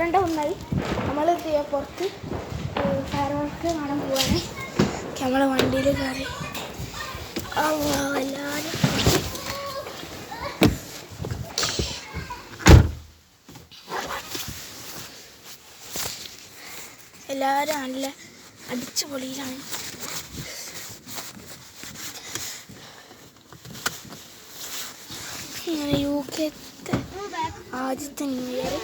12 ഒന്നായി. നമ്മൾ പുറത്ത് ഫയർ വർക്ക് കാണാൻ പോവാണ്. നമ്മളെ വണ്ടിയിൽ കയറി എല്ലാവരും നല്ല അടിച്ചു പൊളിയിലാണ്. UK ആദ്യത്തെ ന്യൂ ഇയർ.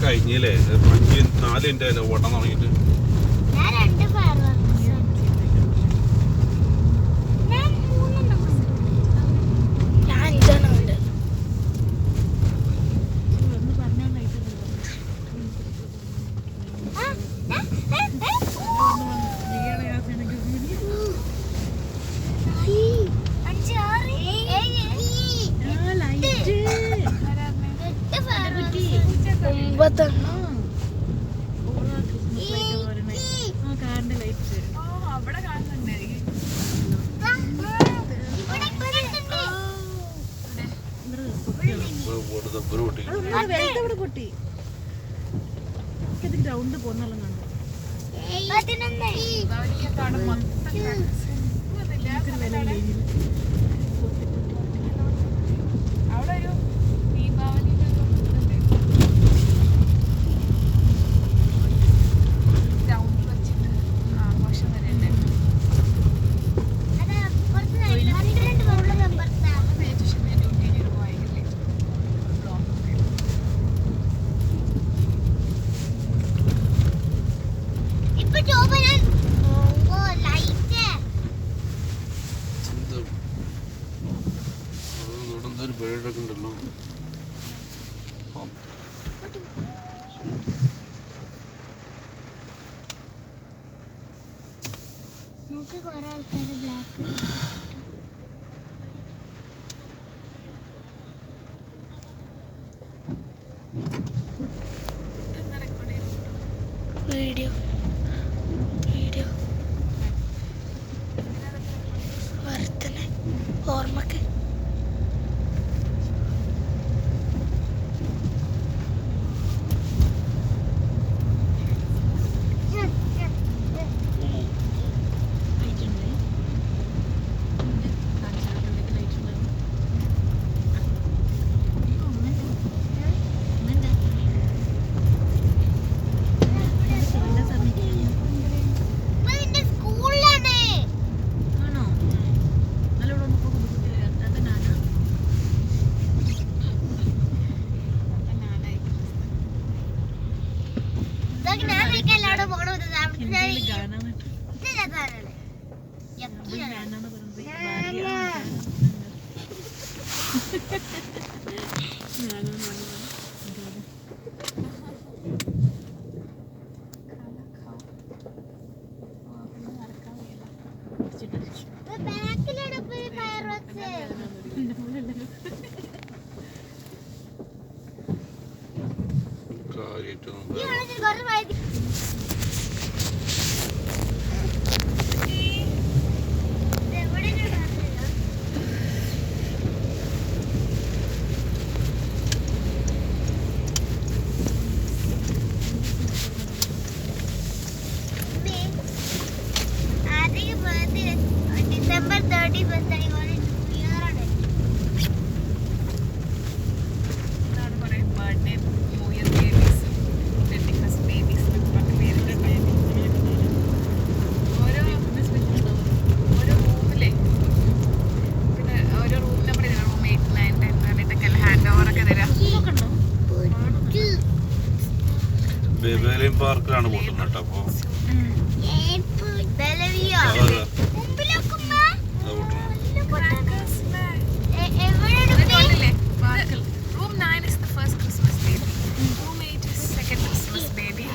കഴിഞ്ഞില്ലേ 4 മിനിറ്റ് ഓട്ടം തുടങ്ങിയിട്ട്. ഗ്രൗണ്ട് പോകുന്ന അവിടെ ഒരു ദീപാവലി ഗ്രൗണ്ടിൽ വെച്ചിട്ട് ആഘോഷം വരെ പേരൊക്കെയുണ്ടല്ലോ. വീഡിയോ വർത്തനെ ഓർമ്മക്ക് പെൻഗ്വിൻ പാർക്കിലാണ് പൊട്ടുന്നത് കേട്ടോ. അപ്പോൾ Room 9 is the first Christmas baby. Room 8 is second Christmas baby.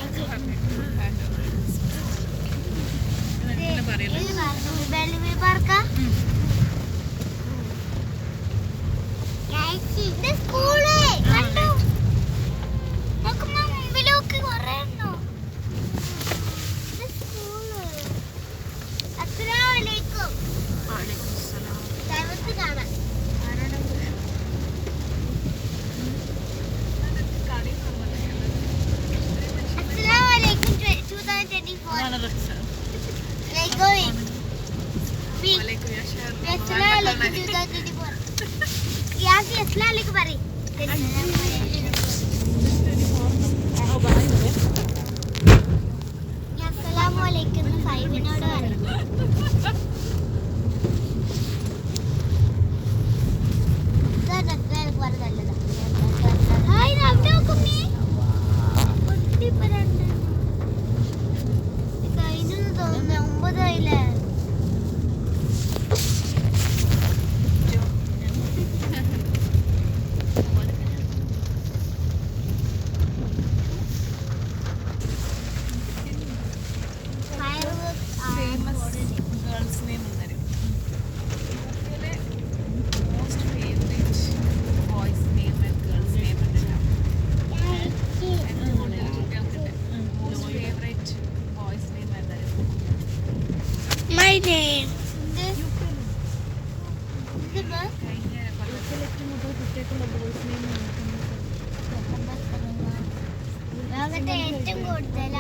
ഏറ്റവും കൂടുതൽ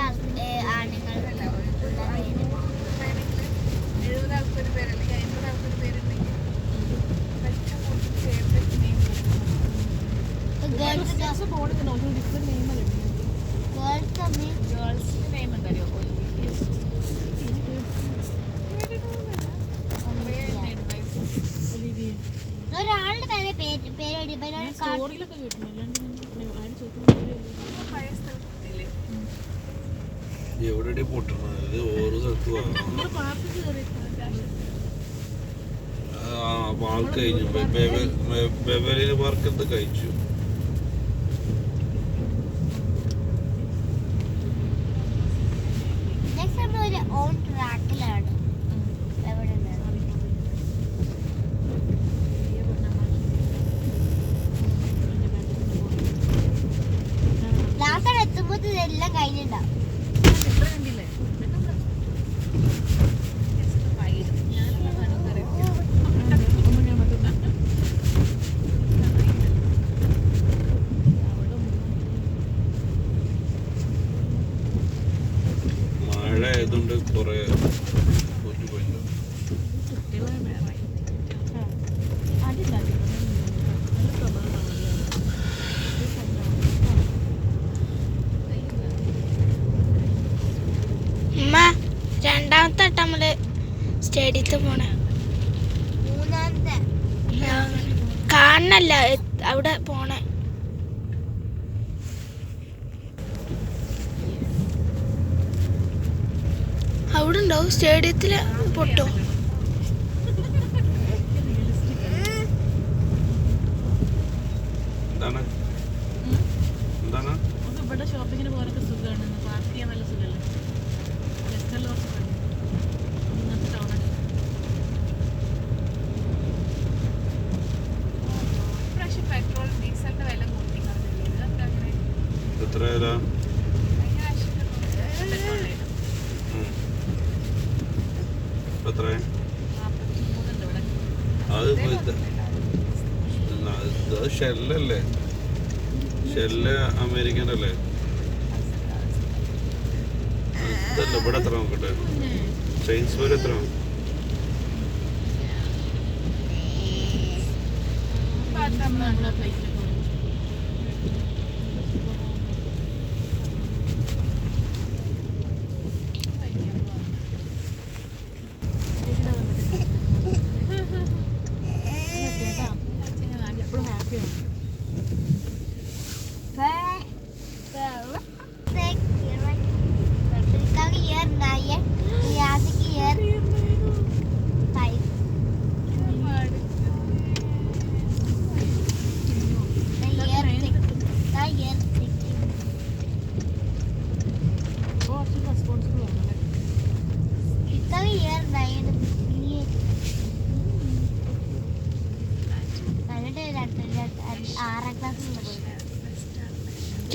ആണുങ്ങൾ 70 ആൾക്കൊരു പേരല്ലെങ്കിൽ 50 ആൾക്കൊരു പേരുണ്ടെങ്കിൽ ഏറ്റവും കൂടുതൽ ഫേവറേറ്റ് നെയിം ഗേൾസിന്റെ നെയിം എന്തറിയോ? ഒരാളുടെ തന്നെ പേര് എവിടെ പൊട്ടണത്? ഓരോ സ്ഥലത്ത് പാർക്ക് കഴിഞ്ഞു. ബെവലിന് പാർക്ക് എന്ത് കഴിച്ചു? ഓൺ ട്രാക്കിലാണ്. ലാസ്റ്റ് എത്തുമ്പോ ഇതെല്ലാം കഴിഞ്ഞിട്ടുണ്ടാവും. മഴ ആയതുകൊണ്ട് കുറെ രണ്ടാമത്തെ വട്ടം നമ്മള് സ്റ്റേഡിയത്തിൽ പോണേ. മൂന്നാമത്തെ കാണണല്ല അവിടെ പോണേ. അവിടെ ഉണ്ടോ സ്റ്റേഡിയത്തില് പൊട്ടോ? ഇവിടെ ഷോപ്പിങ്ങിന് പോകാനൊക്കെ സുഖമാണ്. പാർക്ക് ചെയ്യാൻ നല്ല സുഖമല്ലേ? പെട്രോൾ ഡീസലിന്റെ വില കൂട്ടി എത്ര? അത് ഷെല്ലല്ലേ? ഷെല്ല് അമേരിക്കൻ അല്ലേ? ഇതല്ല. ഇവിടെ എത്ര നോക്കട്ടെ? ചൈൻസ് എത്ര?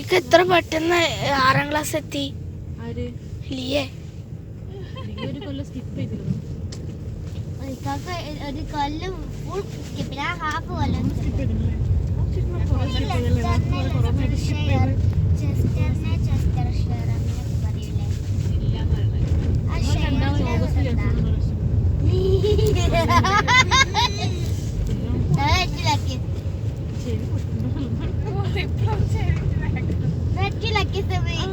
കുട്ടിക്ക് എത്ര പെട്ടെന്ന് 6ാം ക്ലാസ് എത്തി. ആര് ലിയേ ഒരു കൊല്ലം സ്കിപ്പ് ചെയ്തിരുന്നു. ഒരു കൊല്ലം ഫുൾ സ്കിപ്പിന് ഹാഫ് കൊല്ലം സ്കിപ്പ് ചെയ്തിരുന്നു. കൊറോണ സ്കിപ്പ് ചെയ്ത് ചെസ്റ്ററിനെ ചെസ്റ്റർ ഷെയർ അങ്ങനെയൊക്കെ പറയൂലേ. ആ രണ്ടാമത് ഓഗസ്റ്റിൽ നെറ്റിലാക്കി സമയം